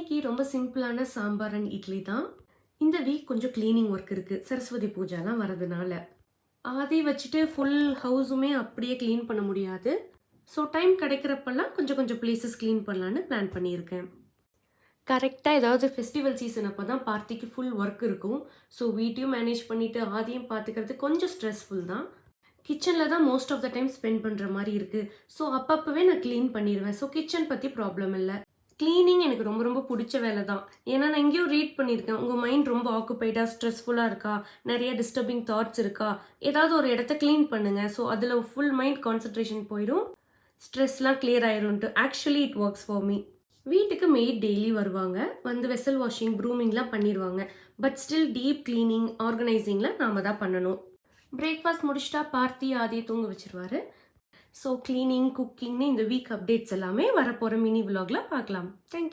இன்னைக்கு ரொம்ப சிம்பிளான சாம்பார் அண்ட் இட்லி தான். இந்த வீக் கொஞ்சம் கிளீனிங் ஒர்க் இருக்கு. சரஸ்வதி பூஜைலாம் வரதுனால. ஆதி வச்சுட்டு ஃபுல் ஹவுஸுமே அப்படியே க்ளீன் பண்ண முடியாது. ஸோ டைம் கிடைக்கிறப்பெல்லாம் கொஞ்சம் கொஞ்சம் பிளேசஸ் க்ளீன் பண்ணலான்னு பிளான் பண்ணியிருக்கேன். கரெக்டாக ஏதாவது ஃபெஸ்டிவல் சீசன் அப்போ தான் பார்ட்டிக்கு ஃபுல் ஒர்க் இருக்கும். ஸோ வீட்டையும் மேனேஜ் பண்ணிவிட்டு ஆதியும் பார்த்துக்கிறது கொஞ்சம் ஸ்ட்ரெஸ்ஃபுல் தான். கிச்சனில் தான் most of the time spend பண்ணுற மாதிரி இருக்குது. ஸோ அப்பப்போவே நான் க்ளீன் பண்ணிடுவேன். ஸோ கிச்சன் பற்றி ப்ராப்ளம் இல்லை. க்ளீனிங் எனக்கு ரொம்ப ரொம்ப பிடிச்ச வேலை தான். ஏன்னா நான் எங்கேயோ ரீட் பண்ணியிருக்கேன். உங்கள் மைண்ட் ரொம்ப ஆக்குபைடாக ஸ்ட்ரெஸ்ஃபுல்லாக இருக்கா, நிறைய டிஸ்டர்பிங் தாட்ஸ் இருக்கா, ஏதாவது ஒரு இடத்த க்ளீன் பண்ணுங்கள். ஸோ அதில் ஃபுல் மைண்ட் கான்சன்ட்ரேஷன் போயிடும், ஸ்ட்ரெஸ்லாம் கிளியர் ஆயிரும்ட்டு. Actually it works for me. வீட்டுக்கு மெய்ட் டெய்லி வருவாங்க, வந்து வெசல் வாஷிங் ப்ரூமிங்லாம் பண்ணிடுவாங்க. பட் ஸ்டில் டீப் க்ளீனிங் ஆர்கனைசிங்லாம் நாம தான் பண்ணணும். பிரேக்ஃபாஸ்ட் முடிச்சிட்டா பார்த்தி ஆதியை தூங்க வச்சிருவாரு. ஸோ க்ளீனிங் குக்கிங்னு இந்த வீக் அப்டேட்ஸ் எல்லாமே வரப்போகிற மினி விலாகில் பார்க்கலாம். தேங்க்யூ.